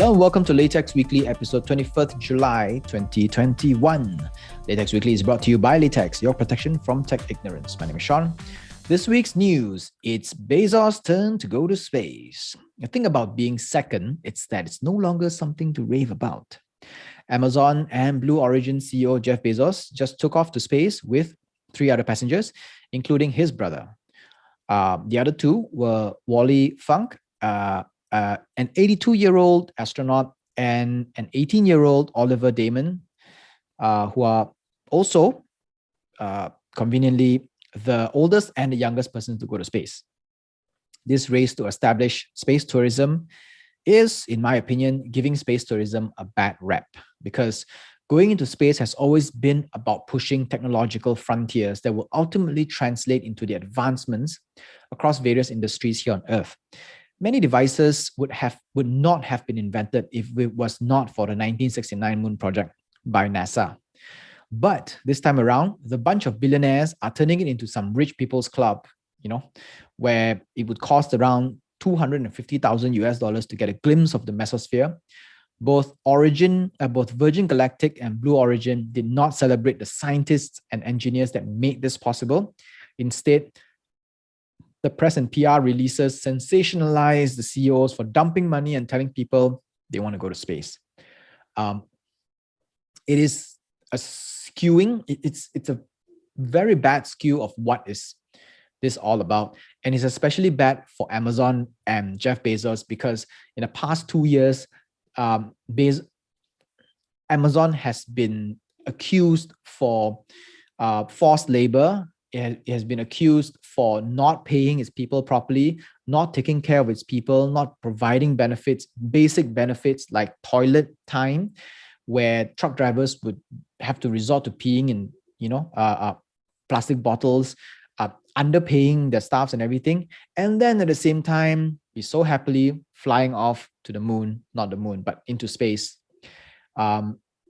Hello and welcome to Laytechs Weekly, episode 21st July 2021. Laytechs Weekly is brought to you by Laytechs, your protection from tech ignorance. My name is Sean. This week's news, it's Bezos' turn to go to space. The thing about being second, it's that it's no longer something to rave about. Amazon and Blue Origin CEO Jeff Bezos just took off to space with 3 other passengers, including his brother. The other two were Wally Funk, an 82-year-old astronaut, and an 18-year-old Oliver Damon, who are also conveniently the oldest and the youngest person to go to space. This race to establish space tourism is, in my opinion, giving space tourism a bad rep, because going into space has always been about pushing technological frontiers that will ultimately translate into the advancements across various industries here on Earth. Many devices would not have been invented if it was not for the 1969 moon project by NASA. But this time around, the bunch of billionaires are turning it into some rich people's club, where it would cost around $250,000 to get a glimpse of the mesosphere. Both Virgin Galactic and Blue Origin did not celebrate the scientists and engineers that made this possible. Instead, the press and PR releases sensationalize the CEOs for dumping money and telling people they want to go to space. It is a skewing. It's a very bad skew of what is this all about, and it's especially bad for Amazon and Jeff Bezos, because in the past 2 years, Amazon has been accused for forced labor. It has been accused for not paying its people properly, not taking care of its people, not providing benefits, basic benefits like toilet time, where truck drivers would have to resort to peeing in, plastic bottles, underpaying their staffs and everything. And then at the same time, be so happily flying off to the moon, not the moon, but into space. I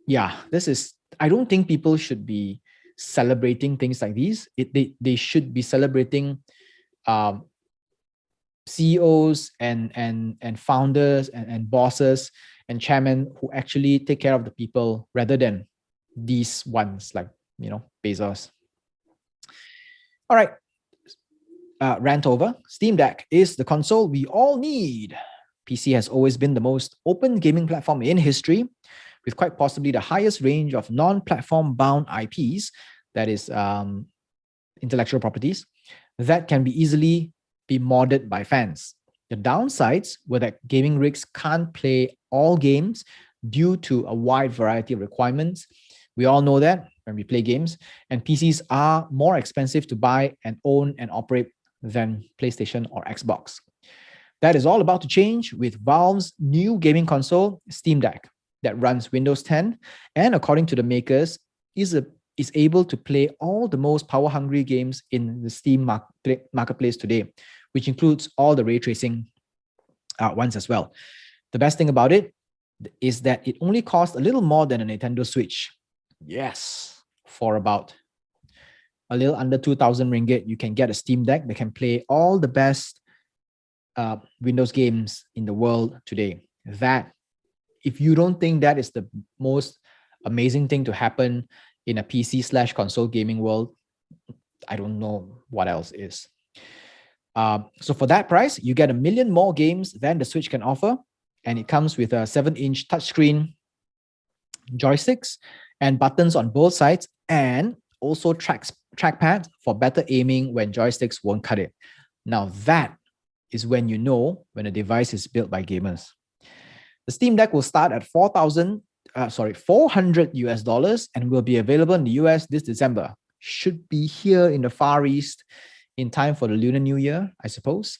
don't think people should be celebrating things like these. They should be celebrating CEOs and founders and bosses and chairmen who actually take care of the people, rather than these ones like Bezos. All right, rant over. Steam Deck is the console we all need. PC has always been the most open gaming platform in history, with quite possibly the highest range of non-platform bound IPs, that is intellectual properties, that can be easily be modded by fans. The downsides were that gaming rigs can't play all games due to a wide variety of requirements. We all know that when we play games, and PCs are more expensive to buy and own and operate than PlayStation or Xbox. That is all about to change with Valve's new gaming console, Steam Deck, that runs Windows 10, and according to the makers, is able to play all the most power-hungry games in the Steam marketplace today, which includes all the ray tracing ones as well. The best thing about it is that it only costs a little more than a Nintendo Switch. Yes, for about a little under 2,000 ringgit, you can get a Steam Deck that can play all the best Windows games in the world today. That, if you don't think that is the most amazing thing to happen in a PC/console gaming world, I don't know what else is. So for that price, you get 1 million more games than the Switch can offer, and it comes with a 7-inch touchscreen, joysticks, and buttons on both sides, and also trackpad for better aiming when joysticks won't cut it. Now that is when you know when a device is built by gamers. The Steam Deck will start at $400 and will be available in the US this December. Should be here in the Far East in time for the Lunar New Year, I suppose.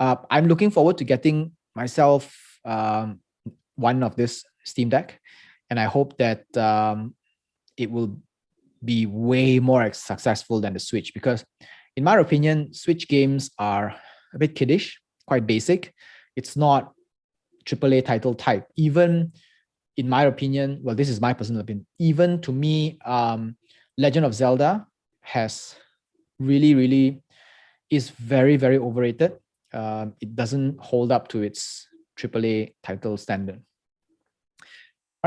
I'm looking forward to getting myself one of this Steam Deck, and I hope that it will be way more successful than the Switch, because in my opinion, Switch games are a bit kiddish, quite basic. It's not AAA title type. Even in my opinion, well, this is my personal opinion, even to me, Legend of Zelda has really is very, very overrated. It doesn't hold up to its AAA title standard.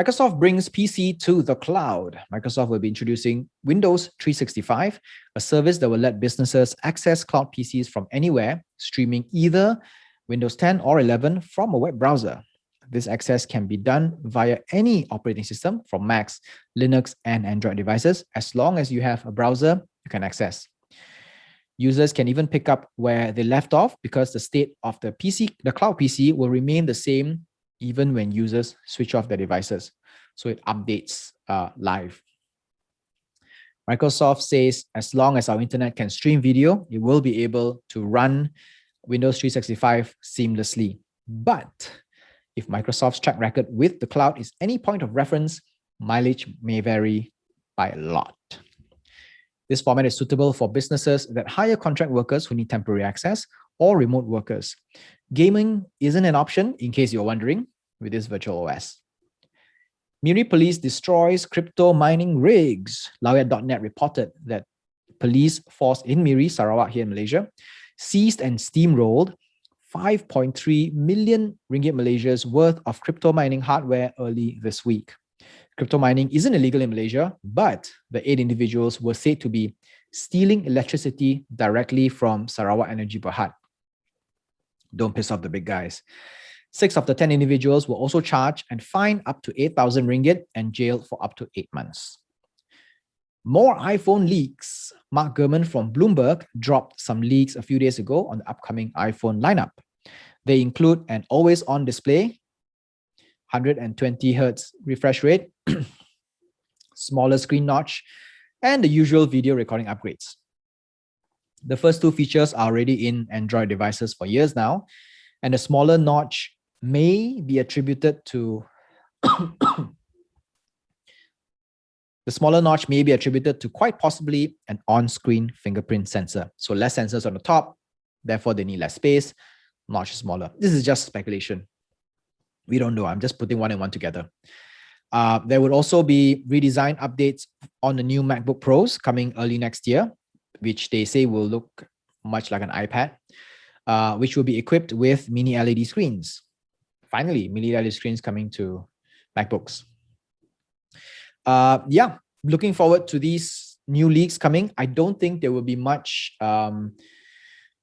Microsoft brings PC to the cloud. Microsoft will be introducing Windows 365, a service that will let businesses access cloud PCs from anywhere, streaming either Windows 10 or 11 from a web browser. This access can be done via any operating system from Macs, Linux, and Android devices. As long as you have a browser, you can access. Users can even pick up where they left off because the state of the cloud PC will remain the same even when users switch off their devices. So it updates live. Microsoft says as long as our internet can stream video, it will be able to run Windows 365 seamlessly. But if Microsoft's track record with the cloud is any point of reference, mileage may vary by a lot. This format is suitable for businesses that hire contract workers who need temporary access or remote workers. Gaming isn't an option, in case you're wondering, with this virtual OS. Miri police destroys crypto mining rigs. Lawyat.net reported that police force in Miri, Sarawak here in Malaysia, seized and steamrolled 5.3 million ringgit Malaysia's worth of crypto mining hardware early this week. Crypto mining isn't illegal in Malaysia, but the 8 individuals were said to be stealing electricity directly from Sarawak Energy Berhad. Don't piss off the big guys. 6 of the 10 individuals were also charged and fined up to 8,000 ringgit and jailed for up to 8 months. More iPhone leaks. Mark Gurman from Bloomberg dropped some leaks a few days ago on the upcoming iPhone lineup. They include an always-on display, 120 Hz refresh rate, smaller screen notch, and the usual video recording upgrades. The first 2 features are already in Android devices for years now, and the smaller notch may be attributed to quite possibly an on-screen fingerprint sensor. So less sensors on the top, therefore they need less space, notch is smaller. This is just speculation. We don't know. I'm just putting one and one together. There would also be redesign updates on the new MacBook Pros coming early next year, which they say will look much like an iPad, which will be equipped with mini LED screens. Finally, mini LED screens coming to MacBooks. Looking forward to these new leaks coming. I don't think there will be much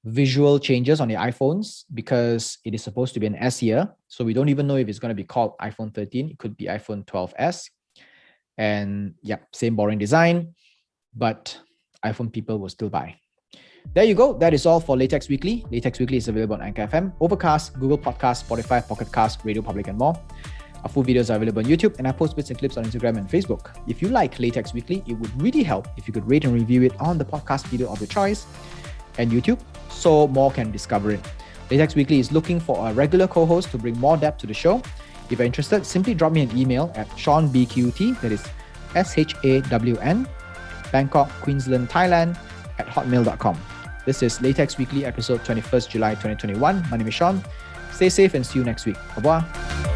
visual changes on the iPhones because it is supposed to be an S year. So we don't even know if it's going to be called iPhone 13. It could be iPhone 12s. And same boring design, but iPhone people will still buy. There you go. That is all for Laytechs Weekly. Laytechs Weekly is available on Anchor FM, Overcast, Google Podcasts, Spotify, Pocket Cast, Radio Public, and more. Our full videos are available on YouTube, and I post bits and clips on Instagram and Facebook. If you like Laytechs Weekly, it would really help if you could rate and review it on the podcast video of your choice and YouTube, so more can discover it. Laytechs Weekly is looking for a regular co-host to bring more depth to the show. If you're interested, simply drop me an email at ShawnBQT, that is SHAWN, Bangkok, Queensland, Thailand, @hotmail.com. This is Laytechs Weekly, episode 21st July 2021. My name is Sean. Stay safe and see you next week. Bye-bye.